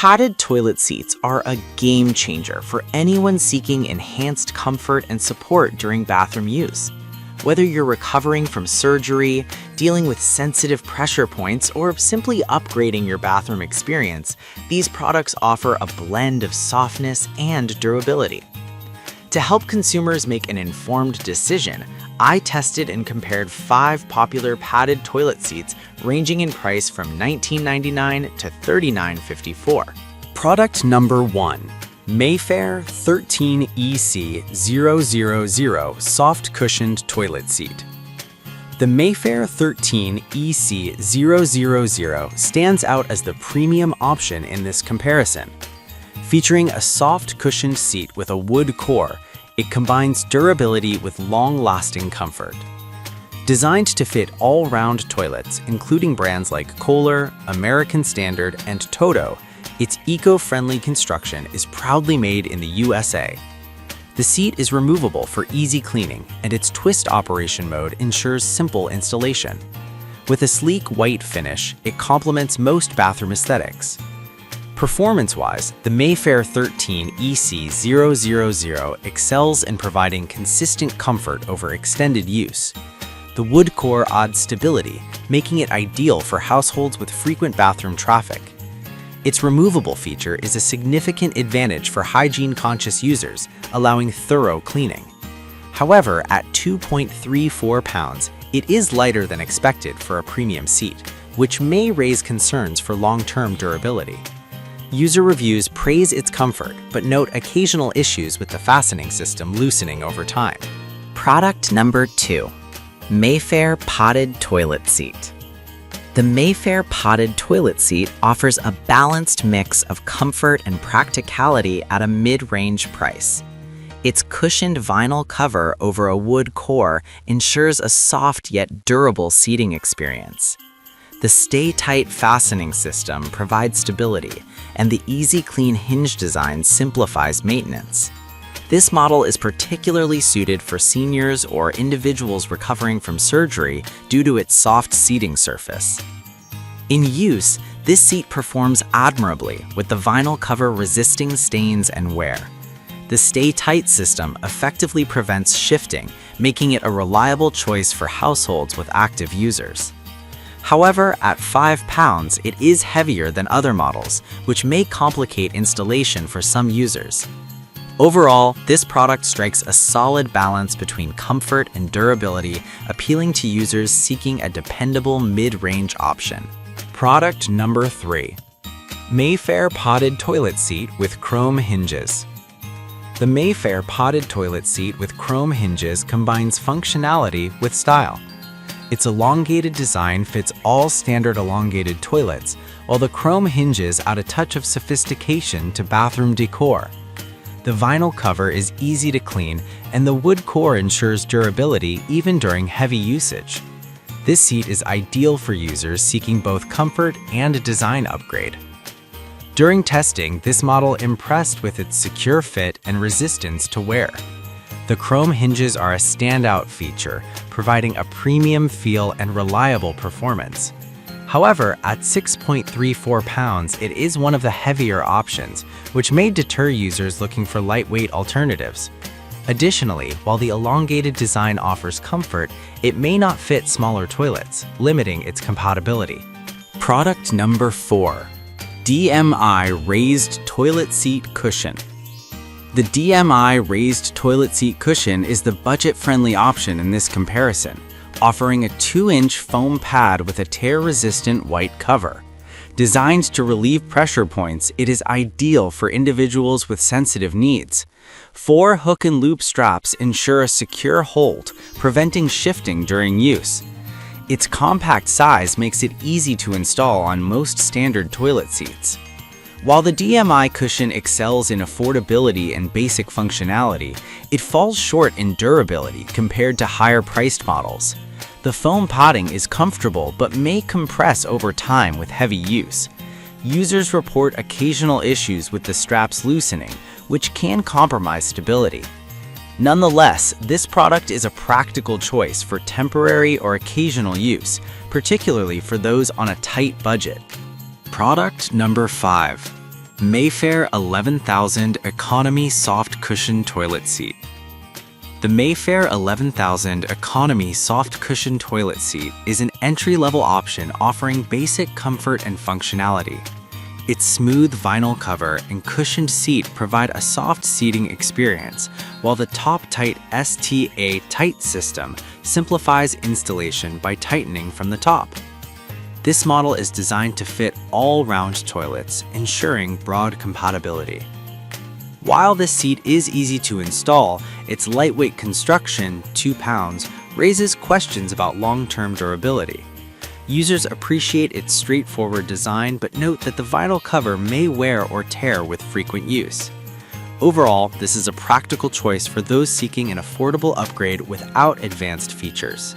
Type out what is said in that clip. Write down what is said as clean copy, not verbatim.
Padded toilet seats are a game changer for anyone seeking enhanced comfort and support during bathroom use. Whether you're recovering from surgery, dealing with sensitive pressure points, or simply upgrading your bathroom experience, these products offer a blend of softness and durability. To help consumers make an informed decision, I tested and compared 5 popular padded toilet seats ranging in price from $19.99 to $39.54. Product number 1. Mayfair 13EC000 Soft Cushioned Toilet Seat. The Mayfair 13EC000 stands out as the premium option in this comparison. Featuring a soft cushioned seat with a wood core, it combines durability with long-lasting comfort. Designed to fit all-round toilets, including brands like Kohler, American Standard, and Toto, its eco-friendly construction is proudly made in the USA. The seat is removable for easy cleaning, and its twist operation mode ensures simple installation. With a sleek white finish, it complements most bathroom aesthetics. Performance-wise, the Mayfair 13EC000 excels in providing consistent comfort over extended use. The wood core adds stability, making it ideal for households with frequent bathroom traffic. Its removable feature is a significant advantage for hygiene-conscious users, allowing thorough cleaning. However, at 2.34 pounds, it is lighter than expected for a premium seat, which may raise concerns for long-term durability. User reviews praise its comfort, but note occasional issues with the fastening system loosening over time. Product number 2. Mayfair Potted Toilet Seat. The Mayfair Potted Toilet Seat offers a balanced mix of comfort and practicality at a mid-range price. Its cushioned vinyl cover over a wood core ensures a soft yet durable seating experience. The stay-tight fastening system provides stability, and the easy clean hinge design simplifies maintenance. This model is particularly suited for seniors or individuals recovering from surgery due to its soft seating surface. In use, this seat performs admirably with the vinyl cover resisting stains and wear. The stay-tight system effectively prevents shifting, making it a reliable choice for households with active users. However, at 5 pounds, it is heavier than other models, which may complicate installation for some users. Overall, this product strikes a solid balance between comfort and durability, appealing to users seeking a dependable mid-range option. Product number 3. Mayfair Potted Toilet Seat with Chrome Hinges. The Mayfair Potted Toilet Seat with chrome hinges combines functionality with style. Its elongated design fits all standard elongated toilets, while the chrome hinges add a touch of sophistication to bathroom decor. The vinyl cover is easy to clean, and the wood core ensures durability even during heavy usage. This seat is ideal for users seeking both comfort and a design upgrade. During testing, this model impressed with its secure fit and resistance to wear. The chrome hinges are a standout feature, providing a premium feel and reliable performance. However, at 6.34 pounds, it is one of the heavier options, which may deter users looking for lightweight alternatives. Additionally, while the elongated design offers comfort, it may not fit smaller toilets, limiting its compatibility. Product number 4. DMI Raised Toilet Seat Cushion. The DMI Raised Toilet Seat Cushion is the budget-friendly option in this comparison, offering a 2-inch foam pad with a tear-resistant white cover. Designed to relieve pressure points, it is ideal for individuals with sensitive needs. 4 hook and loop straps ensure a secure hold, preventing shifting during use. Its compact size makes it easy to install on most standard toilet seats. While the DMI cushion excels in affordability and basic functionality, it falls short in durability compared to higher-priced models. The foam padding is comfortable but may compress over time with heavy use. Users report occasional issues with the straps loosening, which can compromise stability. Nonetheless, this product is a practical choice for temporary or occasional use, particularly for those on a tight budget. Product number 5. Mayfair 11,000 Economy Soft Cushion Toilet Seat. The Mayfair 11,000 Economy Soft Cushion Toilet Seat is an entry-level option offering basic comfort and functionality. Its smooth vinyl cover and cushioned seat provide a soft seating experience, while the top-tight STA Tight system simplifies installation by tightening from the top. This model is designed to fit all-round toilets, ensuring broad compatibility. While this seat is easy to install, its lightweight construction, 2 pounds, raises questions about long-term durability. Users appreciate its straightforward design but note that the vinyl cover may wear or tear with frequent use. Overall, this is a practical choice for those seeking an affordable upgrade without advanced features.